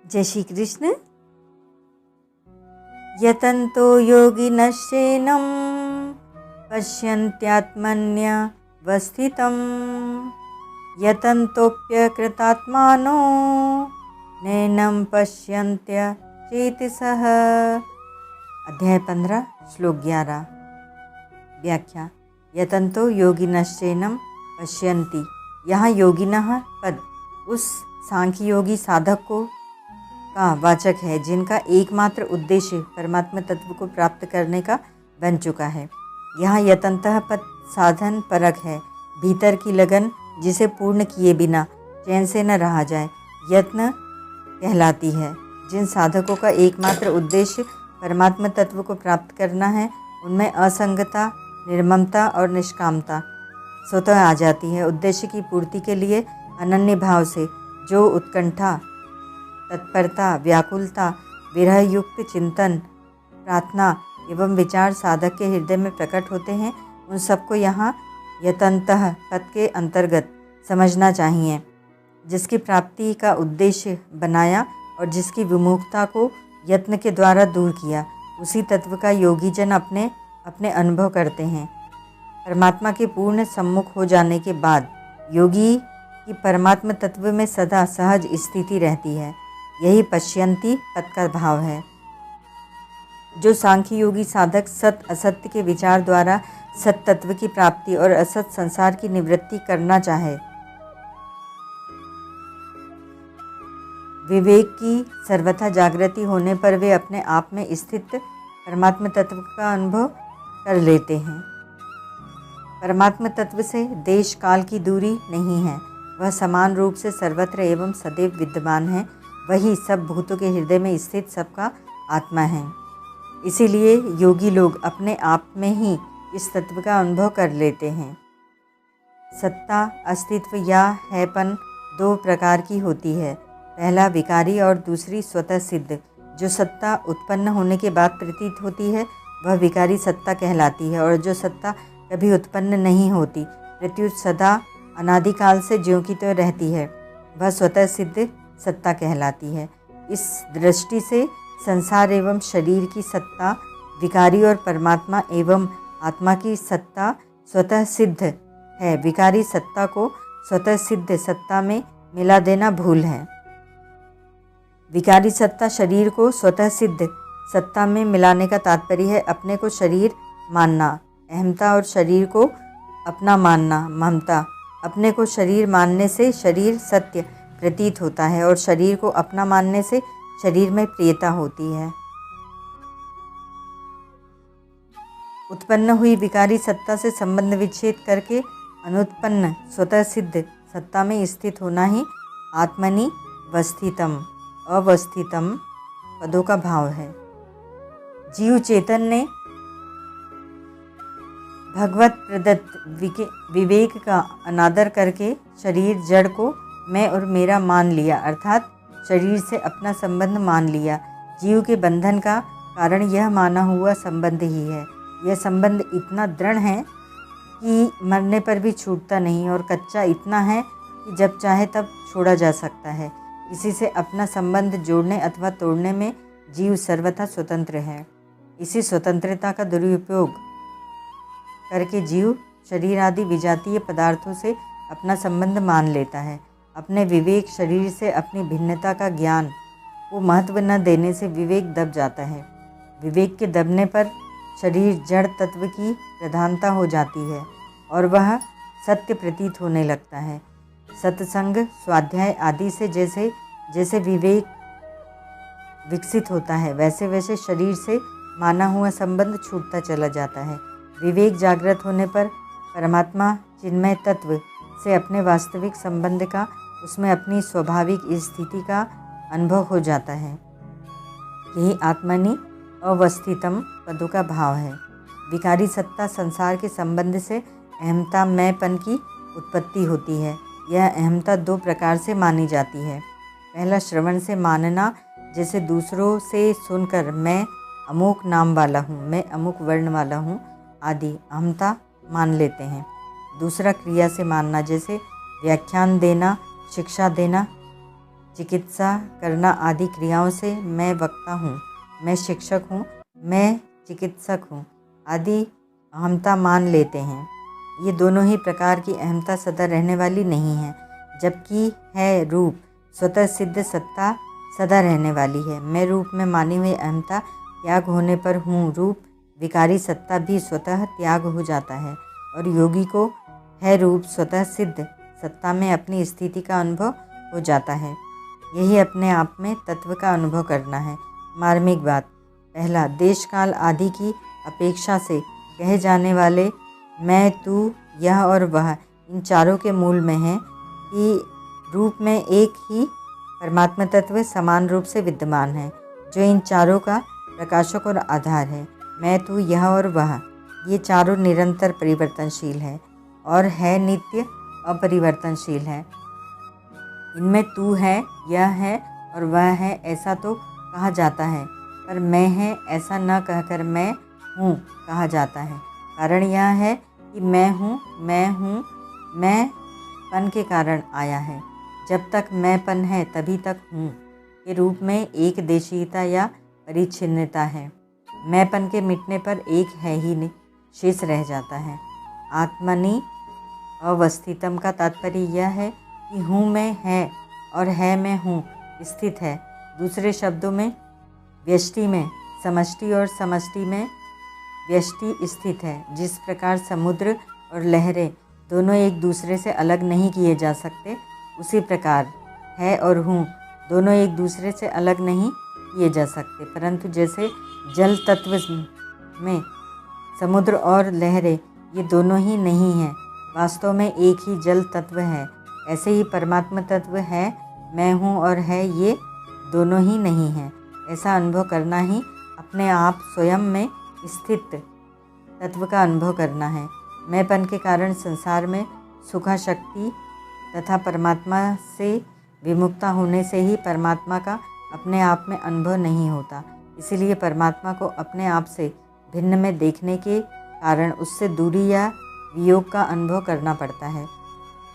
जय श्री कृष्ण। यतन्तो योगिनश्चैनं पश्यन्त्यात्मन्यवस्थितं यतन्तोऽप्यकृतात्मानो नैनं पश्यन्त्यचेतसः। अध्याय 15 श्लोक 11। व्याख्या। यतन्तो योगिनश्चैनं पश्यन्ति। यहाँ योगिनः पद उस सांख्य योगी साधक को का वाचक है जिनका एकमात्र उद्देश्य परमात्मा तत्व को प्राप्त करने का बन चुका है। यहाँ यतन्तः पद साधन परक है, भीतर की लगन जिसे पूर्ण किए बिना चैन से न रहा जाए यत्न कहलाती है। जिन साधकों का एकमात्र उद्देश्य परमात्मा तत्व को प्राप्त करना है उनमें असंगता, निर्ममता और निष्कामता स्वतः आ जाती है। उद्देश्य की पूर्ति के लिए अनन्य भाव से जो उत्कंठा, तत्परता, व्याकुलता, विरह युक्त चिंतन, प्रार्थना एवं विचार साधक के हृदय में प्रकट होते हैं, उन सबको यहाँ यतन्तः पद के अंतर्गत समझना चाहिए। जिसकी प्राप्ति का उद्देश्य बनाया और जिसकी विमुखता को यत्न के द्वारा दूर किया, उसी तत्व का योगी जन अपने अपने अनुभव करते हैं। परमात्मा के पूर्ण सम्मुख हो जाने के बाद योगी की परमात्मा तत्व में सदा सहज स्थिति रहती है। यही पश्यन्ति पद का भाव है। जो सांख्य योगी साधक सत असत्य के विचार द्वारा सत तत्व की प्राप्ति और असत संसार की निवृत्ति करना चाहे, विवेक की सर्वथा जागृति होने पर वे अपने आप में स्थित परमात्मा तत्व का अनुभव कर लेते हैं। परमात्मा तत्व से देश काल की दूरी नहीं है, वह समान रूप से सर्वत्र एवं सदैव विद्यमान है। वही सब भूतों के हृदय में स्थित सबका आत्मा है। इसीलिए योगी लोग अपने आप में ही इस तत्व का अनुभव कर लेते हैं। सत्ता, अस्तित्व या हैपन दो प्रकार की होती है। पहला विकारी और दूसरी स्वतः सिद्ध। जो सत्ता उत्पन्न होने के बाद प्रतीत होती है वह विकारी सत्ता कहलाती है, और जो सत्ता कभी उत्पन्न नहीं होती, प्रत्युत सदा अनादिकाल से ज्यों की त्यों रहती है, वह स्वतः सिद्ध सत्ता कहलाती है। इस दृष्टि से संसार एवं शरीर की सत्ता विकारी और परमात्मा एवं आत्मा की सत्ता स्वतः सिद्ध है। विकारी सत्ता को स्वतः सिद्ध सत्ता में मिला देना भूल है। विकारी सत्ता शरीर को स्वतः सिद्ध सत्ता में मिलाने का तात्पर्य है अपने को शरीर मानना, अहमता, और शरीर को अपना मानना, ममता। अपने को शरीर मानने से शरीर सत्य प्रतीत होता है और शरीर को अपना मानने से शरीर में प्रियता होती है। उत्पन्न हुई विकारी सत्ता से संबंध विच्छेद करके अनुत्पन्न स्वतः सिद्ध सत्ता में स्थित होना ही आत्मनि वस्थितम अवस्थितम पदों का भाव है। जीव चेतन ने भगवत प्रदत्त विवेक का अनादर करके शरीर जड़ को मैं और मेरा मान लिया, अर्थात शरीर से अपना संबंध मान लिया। जीव के बंधन का कारण यह माना हुआ संबंध ही है। यह संबंध इतना दृढ़ है कि मरने पर भी छूटता नहीं, और कच्चा इतना है कि जब चाहे तब छोड़ा जा सकता है। किसी से अपना संबंध जोड़ने अथवा तोड़ने में जीव सर्वथा स्वतंत्र है। इसी स्वतंत्रता का दुरुपयोग करके जीव शरीर आदि विजातीय पदार्थों से अपना संबंध मान लेता है। अपने विवेक शरीर से अपनी भिन्नता का ज्ञान को महत्व न देने से विवेक दब जाता है। विवेक के दबने पर शरीर जड़ तत्व की प्रधानता हो जाती है और वह सत्य प्रतीत होने लगता है। सत्संग, स्वाध्याय आदि से जैसे जैसे विवेक विकसित होता है, वैसे वैसे शरीर से माना हुआ संबंध छूटता चला जाता है। विवेक जागृत होने पर परमात्मा चिन्मय तत्व से अपने वास्तविक संबंध का, उसमें अपनी स्वाभाविक स्थिति का अनुभव हो जाता है। यही आत्मनि अवस्थितम पदों का भाव है। विकारी सत्ता संसार के संबंध से अहमता, मैंपन की उत्पत्ति होती है। यह अहमता दो प्रकार से मानी जाती है। पहला श्रवण से मानना, जैसे दूसरों से सुनकर मैं अमुक नाम वाला हूँ, मैं अमुक वर्ण वाला हूँ आदि अहमता मान लेते हैं। दूसरा क्रिया से मानना, जैसे व्याख्यान देना, शिक्षा देना, चिकित्सा करना आदि क्रियाओं से मैं वक्ता हूँ, मैं शिक्षक हूँ, मैं चिकित्सक हूँ आदि अहमता मान लेते हैं। ये दोनों ही प्रकार की अहमता सदा रहने वाली नहीं है, जबकि है रूप स्वतः सिद्ध सत्ता सदा रहने वाली है। मैं रूप में मानी हुई अहमता त्याग होने पर हूँ रूप विकारी सत्ता भी स्वतः त्याग हो जाता है और योगी को है रूप स्वतः सिद्ध सत्ता में अपनी स्थिति का अनुभव हो जाता है। यही अपने आप में तत्व का अनुभव करना है। मार्मिक बात पहला, देश काल आदि की अपेक्षा से कहे जाने वाले मैं, तू, यह और वह इन चारों के मूल में है कि रूप में एक ही परमात्मा तत्व समान रूप से विद्यमान है, जो इन चारों का प्रकाशक और आधार है। मैं, तू, यह और वह ये चारों निरंतर परिवर्तनशील है और है नित्य अपरिवर्तनशील है। इनमें तू है, यह है और वह है ऐसा तो कहा जाता है, पर मैं है ऐसा न कहकर मैं हूँ कहा जाता है। कारण यह है कि मैं हूँ मैं पन के कारण आया है। जब तक मैंपन है तभी तक हूँ के रूप में एक देशीयता या परिच्छिन्नता है। मैंपन के मिटने पर एक है ही नहीं शेष रह जाता है। आत्मनि अवस्थितम का तात्पर्य यह है कि हूँ में है और है में हूँ स्थित है। दूसरे शब्दों में व्यष्टि में समष्टि और समष्टि में व्यष्टि स्थित है। जिस प्रकार समुद्र और लहरें दोनों एक दूसरे से अलग नहीं किए जा सकते, उसी प्रकार है और हूँ दोनों एक दूसरे से अलग नहीं किए जा सकते। परंतु जैसे जल तत्व में समुद्र और लहरें ये दोनों ही नहीं हैं, वास्तव में एक ही जल तत्व है, ऐसे ही परमात्मा तत्व है, मैं हूँ और है ये दोनों ही नहीं हैं। ऐसा अनुभव करना ही अपने आप स्वयं में स्थित तत्व का अनुभव करना है। मैंपन के कारण संसार में सुखा शक्ति तथा परमात्मा से विमुक्ता होने से ही परमात्मा का अपने आप में अनुभव नहीं होता। इसीलिए परमात्मा को अपने आप से भिन्न में देखने के कारण उससे दूरी या वियोग का अनुभव करना पड़ता है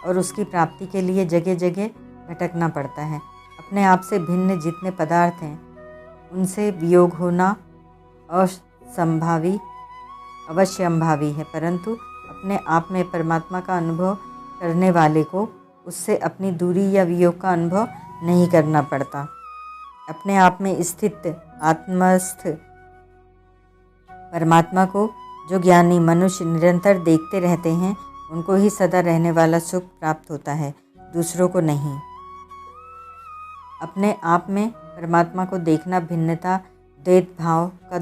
और उसकी प्राप्ति के लिए जगह जगह भटकना पड़ता है। अपने आप से भिन्न जितने पदार्थ हैं उनसे वियोग होना अवश्यंभावी है, परंतु अपने आप में परमात्मा का अनुभव करने वाले को उससे अपनी दूरी या वियोग का अनुभव नहीं करना पड़ता। अपने आप में स्थित आत्मस्थ परमात्मा को जो ज्ञानी मनुष्य निरंतर देखते रहते हैं, उनको ही सदा रहने वाला सुख प्राप्त होता है, दूसरों को नहीं। अपने आप में परमात्मा को देखना भिन्नता द्वैत भाव का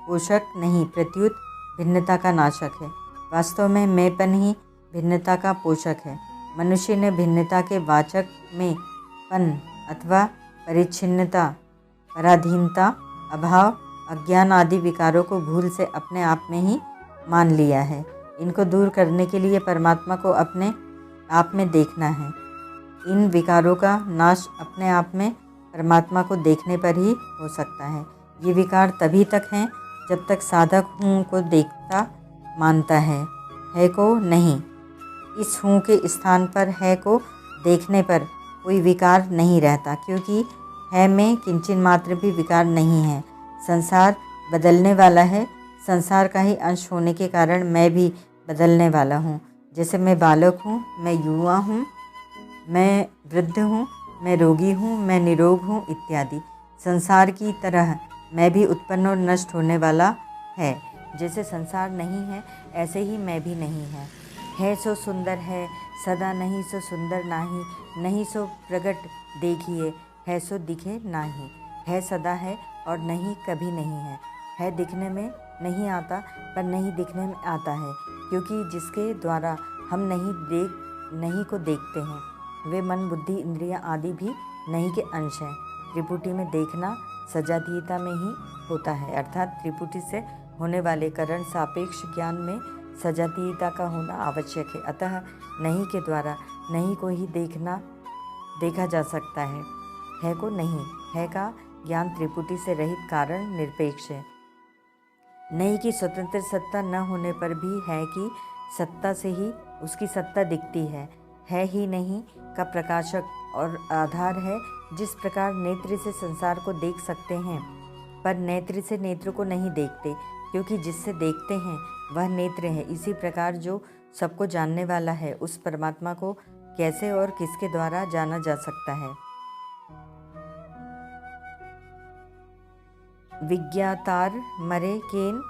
पोषक नहीं, प्रत्युत भिन्नता का नाशक है। वास्तव में मैंपन ही भिन्नता का पोषक है। मनुष्य ने भिन्नता के वाचक में पन अथवा परिच्छिन्नता, पराधीनता, अभाव, अज्ञान आदि विकारों को भूल से अपने आप में ही मान लिया है। इनको दूर करने के लिए परमात्मा को अपने आप में देखना है। इन विकारों का नाश अपने आप में परमात्मा को देखने पर ही हो सकता है। ये विकार तभी तक हैं जब तक साधक हूँ को देखता मानता है को नहीं। इस हूँ के स्थान पर है को देखने पर कोई विकार नहीं रहता, क्योंकि है में किंचन मात्र भी विकार नहीं है। संसार बदलने वाला है, संसार का ही अंश होने के कारण मैं भी बदलने वाला हूँ। जैसे मैं बालक हूँ, मैं युवा हूँ, मैं वृद्ध हूँ, मैं रोगी हूँ, मैं निरोग हूँ इत्यादि। संसार की तरह मैं भी उत्पन्न और नष्ट होने वाला है। जैसे संसार नहीं है, ऐसे ही मैं भी नहीं है सो सुंदर है, सदा नहीं सो सुंदर नाही, नहीं सो प्रगट देखिए, है सो दिखे नाही। है सदा है और नहीं कभी नहीं है दिखने में नहीं आता पर नहीं दिखने में आता है, क्योंकि जिसके द्वारा हम नहीं को देखते हैं, वे मन बुद्धि इंद्रियां आदि भी नहीं के अंश हैं। त्रिपुटी में देखना सजातीयता में ही होता है, अर्थात त्रिपुटी से होने वाले कारण सापेक्ष ज्ञान में सजातीयता का होना आवश्यक है। अतः नहीं के द्वारा नहीं को ही देखा जा सकता है को नहीं। है का ज्ञान त्रिपुटी से रहित कारण निरपेक्ष है। नहीं की स्वतंत्र सत्ता न होने पर भी है की सत्ता से ही उसकी सत्ता दिखती है ही नहीं का प्रकाशक और आधार है जिस प्रकार नेत्र से संसार को देख सकते हैं पर नेत्र से नेत्र को नहीं देखते, क्योंकि जिससे देखते हैं वह नेत्र है, इसी प्रकार जो सबको जानने वाला है उस परमात्मा को कैसे और किसके द्वारा जाना जा सकता है। विज्ञातार मरे केन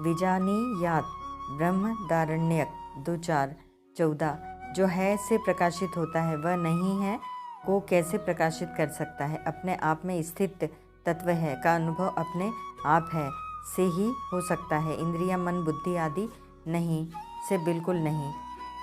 विजानीयात ब्रह्मदारण्यक 2:4-14। जो है से प्रकाशित होता है वह नहीं है को कैसे प्रकाशित कर सकता है। अपने आप में स्थित तत्व है का अनुभव अपने आप है से ही हो सकता है। इंद्रिया मन बुद्धि आदि नहीं से बिल्कुल नहीं।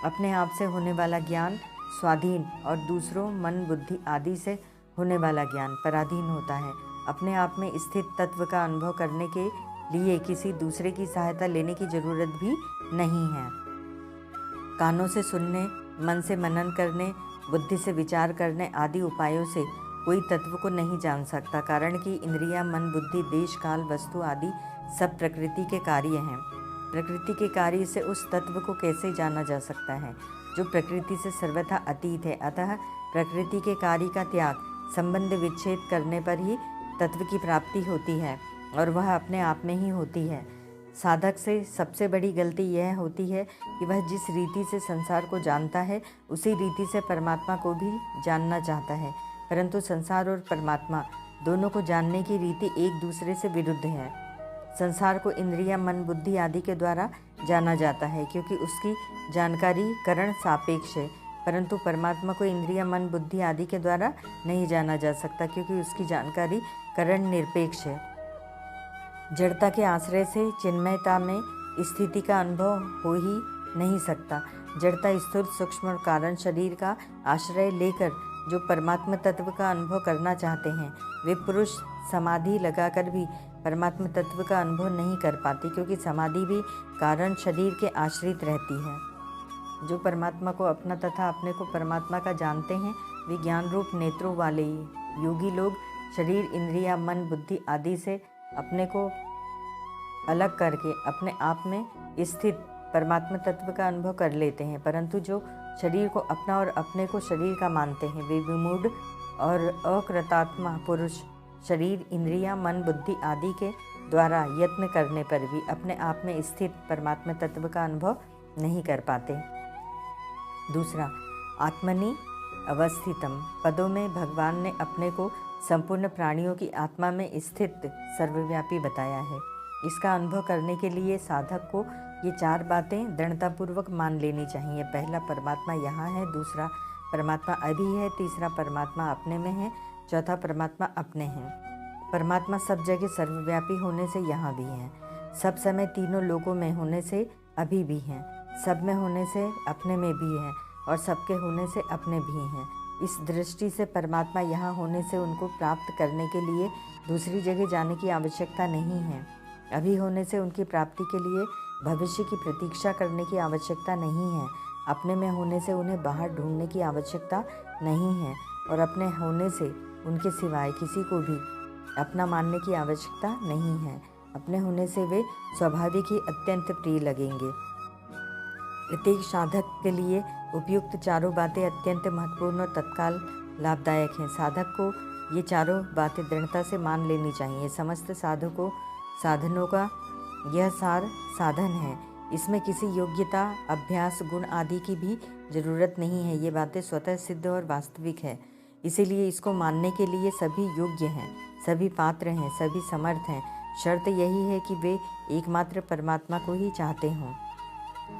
अपने आप से होने वाला ज्ञान स्वाधीन और दूसरों मन बुद्धि आदि से होने वाला ज्ञान पराधीन होता है। अपने आप में स्थित तत्व का अनुभव करने के लिए किसी दूसरे की सहायता लेने की जरूरत भी नहीं है। कानों से सुनने, मन से मनन करने, बुद्धि से विचार करने आदि उपायों से कोई तत्व को नहीं जान सकता, कारण कि इंद्रिया मन बुद्धि देश काल वस्तु आदि सब प्रकृति के कार्य हैं। प्रकृति के कार्य से उस तत्व को कैसे जाना जा सकता है जो प्रकृति से सर्वथा अतीत है। अतः प्रकृति के कार्य का त्याग, संबंध विच्छेद करने पर ही तत्व की प्राप्ति होती है और वह अपने आप में ही होती है। साधक से सबसे बड़ी गलती यह होती है कि वह जिस रीति से संसार को जानता है उसी रीति से परमात्मा को भी जानना चाहता है, परंतु संसार और परमात्मा दोनों को जानने की रीति एक दूसरे से विरुद्ध है। संसार को इंद्रिया मन बुद्धि आदि के द्वारा जाना जाता है क्योंकि उसकी जानकारी करण सापेक्ष है, परंतु परमात्मा को इंद्रिया मन बुद्धि आदि के द्वारा नहीं जाना जा सकता क्योंकि उसकी जानकारी करण निरपेक्ष है। जड़ता के आश्रय से चिन्मयता में स्थिति का अनुभव हो ही नहीं सकता। जड़ता स्थूल सूक्ष्म और कारण शरीर का आश्रय लेकर जो परमात्मा तत्व का अनुभव करना चाहते हैं वे पुरुष समाधि लगाकर भी परमात्मा तत्व का अनुभव नहीं कर पाते, क्योंकि समाधि भी कारण शरीर के आश्रित रहती है। जो परमात्मा को अपना तथा अपने को परमात्मा का जानते हैं वे ज्ञान रूप नेत्रों वाले योगी लोग शरीर इंद्रिया मन बुद्धि आदि से अपने को अलग करके अपने आप में स्थित परमात्मा तत्व का अनुभव कर लेते हैं, परंतु जो शरीर को अपना और अपने को शरीर का मानते हैं वे विमूढ़ और अकृतात्मा पुरुष शरीर इंद्रिया मन बुद्धि आदि के द्वारा यत्न करने पर भी अपने आप में स्थित परमात्मा तत्व का अनुभव नहीं कर पाते। दूसरा, आत्मनि अवस्थितम पदों में भगवान ने अपने को संपूर्ण प्राणियों की आत्मा में स्थित सर्वव्यापी बताया है। इसका अनुभव करने के लिए साधक को ये 4 बातें दृढ़तापूर्वक मान लेनी चाहिए। पहला, परमात्मा यहाँ है। दूसरा, परमात्मा अभी है। तीसरा, परमात्मा अपने में है। चौथा, परमात्मा अपने हैं। परमात्मा सब जगह सर्वव्यापी होने से यहाँ भी है, सब समय तीनों लोकों में होने से अभी भी हैं, सब में होने से अपने में भी है और सबके होने से अपने भी हैं। इस दृष्टि से परमात्मा यहाँ होने से उनको प्राप्त करने के लिए दूसरी जगह जाने की आवश्यकता नहीं है। अभी होने से उनकी प्राप्ति के लिए भविष्य की प्रतीक्षा करने की आवश्यकता नहीं है। अपने में होने से उन्हें बाहर ढूंढने की आवश्यकता नहीं है और अपने होने से उनके सिवाय किसी को भी अपना मानने की आवश्यकता नहीं है। अपने होने से वे स्वाभाविक ही अत्यंत प्रिय लगेंगे। प्रत्येक साधक के लिए उपयुक्त 4 बातें अत्यंत महत्वपूर्ण और तत्काल लाभदायक हैं। साधक को ये 4 बातें दृढ़ता से मान लेनी चाहिए। समस्त साधनों का यह सार साधन है। इसमें किसी योग्यता अभ्यास गुण आदि की भी जरूरत नहीं है। ये बातें स्वतः सिद्ध और वास्तविक है, इसीलिए इसको मानने के लिए सभी योग्य हैं, सभी पात्र हैं, सभी समर्थ हैं। शर्त यही है कि वे एकमात्र परमात्मा को ही चाहते हों।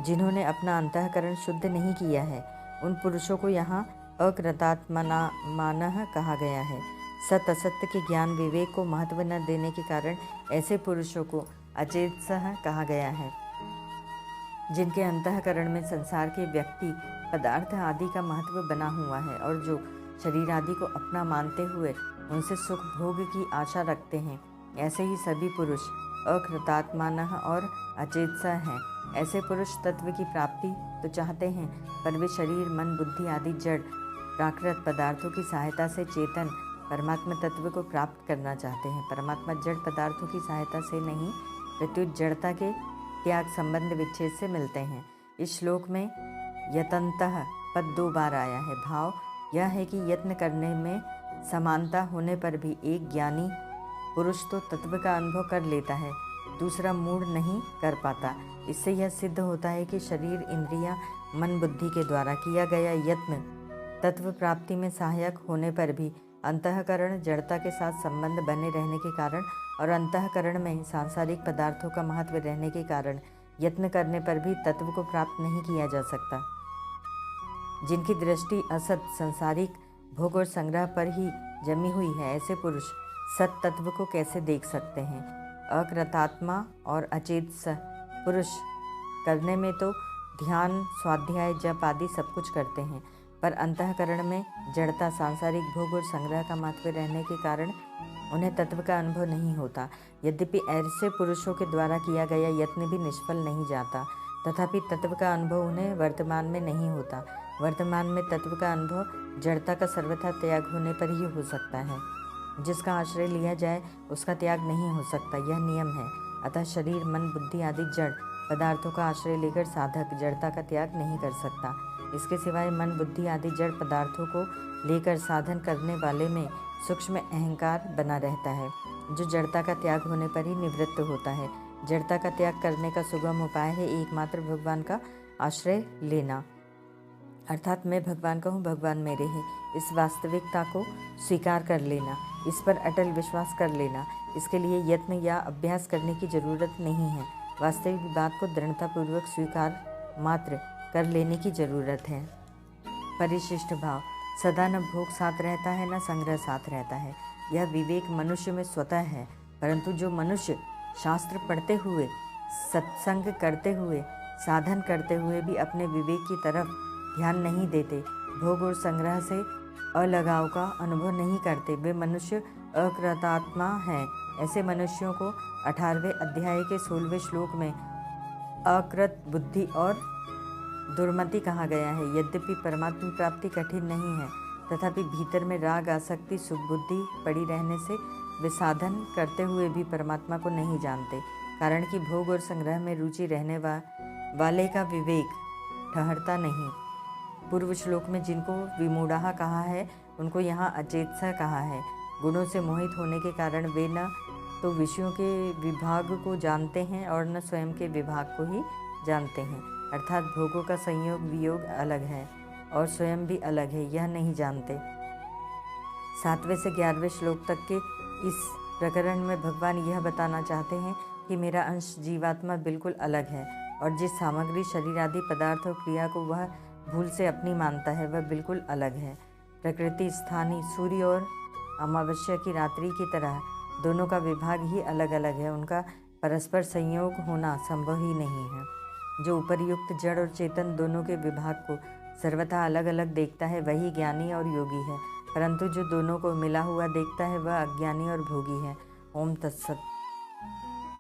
जिन्होंने अपना अंतःकरण शुद्ध नहीं किया है उन पुरुषों को यहाँ अकृतात्मनामानः कहा गया है। सत असत्य के ज्ञान विवेक को महत्व न देने के कारण ऐसे पुरुषों को अचेतसः कहा गया है। जिनके अंतःकरण में संसार के व्यक्ति पदार्थ आदि का महत्व बना हुआ है और जो शरीर आदि को अपना मानते हुए उनसे सुख भोग की आशा रखते हैं, ऐसे ही सभी पुरुष अकृतात्मानः और अचेतसा हैं। ऐसे पुरुष तत्व की प्राप्ति तो चाहते हैं, पर वे शरीर मन बुद्धि आदि जड़ प्राकृत पदार्थों की सहायता से चेतन परमात्मा तत्व को प्राप्त करना चाहते हैं। परमात्मा जड़ पदार्थों की सहायता से नहीं, प्रत्युत जड़ता के त्याग संबंध विच्छेद से मिलते हैं। इस श्लोक में यतन्तः पद 2 बार आया है। भाव यह है कि यत्न करने में समानता होने पर भी एक ज्ञानी पुरुष तो तत्व का अनुभव कर लेता है, दूसरा मूढ़ नहीं कर पाता। इससे यह सिद्ध होता है कि शरीर, इंद्रियां, मन, बुद्धि के द्वारा किया गया यत्न तत्व प्राप्ति में सहायक होने पर भी अंतःकरण जड़ता के साथ संबंध बने रहने के कारण और अंतःकरण में सांसारिक पदार्थों का महत्व रहने के कारण यत्न करने पर भी तत्व को प्राप्त नहीं किया जा सकता। जिनकी दृष्टि असत सांसारिक भोग और संग्रह पर ही जमी हुई है, ऐसे पुरुष सत तत्व को कैसे देख सकते हैं। अकृतात्मा और अचेत पुरुष करने में तो ध्यान, स्वाध्याय, जप आदि सब कुछ करते हैं, पर अंतःकरण में जड़ता, सांसारिक भोग और संग्रह का महत्व रहने के कारण उन्हें तत्व का अनुभव नहीं होता। यद्यपि ऐसे पुरुषों के द्वारा किया गया यत्न भी निष्फल नहीं जाता, तथापि तत्व का अनुभव उन्हें वर्तमान में नहीं होता। वर्तमान में तत्व का अनुभव जड़ता का सर्वथा त्याग होने पर ही हो सकता है। जिसका आश्रय लिया जाए उसका त्याग नहीं हो सकता, यह नियम है। अतः शरीर, मन, बुद्धि आदि जड़ पदार्थों का आश्रय लेकर साधक जड़ता का त्याग नहीं कर सकता। इसके सिवाय मन, बुद्धि आदि जड़ पदार्थों को लेकर साधन करने वाले में सूक्ष्म अहंकार बना रहता है, जो जड़ता का त्याग होने पर ही निवृत्त होता है। जड़ता का त्याग करने का सुगम उपाय है एकमात्र भगवान का आश्रय लेना, अर्थात मैं भगवान का हूँ, भगवान मेरे हैं। इस वास्तविकता को स्वीकार कर लेना, इस पर अटल विश्वास कर लेना। इसके लिए यत्न या अभ्यास करने की जरूरत नहीं है। वास्तविक बात को दृढ़तापूर्वक स्वीकार मात्र कर लेने की जरूरत है। परिशिष्ट भाव। सदा न भोग साथ रहता है, न संग्रह साथ रहता है। यह विवेक मनुष्य में स्वतः है, परंतु जो मनुष्य शास्त्र पढ़ते हुए, सत्संग करते हुए, साधन करते हुए भी अपने विवेक की तरफ ध्यान नहीं देते, भोग और संग्रह से अलगाव का अनुभव नहीं करते, वे मनुष्य अकृतात्मा हैं। ऐसे मनुष्यों को 18वें अध्याय के 16वें श्लोक में अकृत बुद्धि और दुर्मति कहा गया है। यद्यपि परमात्मा प्राप्ति कठिन नहीं है, तथापि भीतर में राग, आसक्ति, सुबुद्धि पड़ी रहने से वे साधन करते हुए भी परमात्मा को नहीं जानते, कारण कि भोग और संग्रह में रुचि रहने वाले का विवेक ठहरता नहीं। पूर्व श्लोक में जिनको विमूढ़ा कहा है, उनको यहाँ अचेतसा कहा है। गुणों से मोहित होने के कारण वे न तो विषयों के विभाग को जानते हैं और न स्वयं के विभाग को ही जानते हैं, अर्थात भोगों का संयोग वियोग अलग है और स्वयं भी अलग है, यह नहीं जानते। 7वें से 11वें श्लोक तक के इस प्रकरण में भगवान यह बताना चाहते हैं कि मेरा अंश जीवात्मा बिल्कुल अलग है और जिस सामग्री, शरीर आदि पदार्थ और क्रिया को वह भूल से अपनी मानता है, वह बिल्कुल अलग है। प्रकृति, स्थानीय सूर्य और अमावस्या की रात्रि की तरह दोनों का विभाग ही अलग अलग है, उनका परस्पर संयोग होना संभव ही नहीं है। जो उपर्युक्त जड़ और चेतन दोनों के विभाग को सर्वथा अलग अलग देखता है, वही ज्ञानी और योगी है, परंतु जो दोनों को मिला हुआ देखता है, वह अज्ञानी और भोगी है। ओम तत्सत।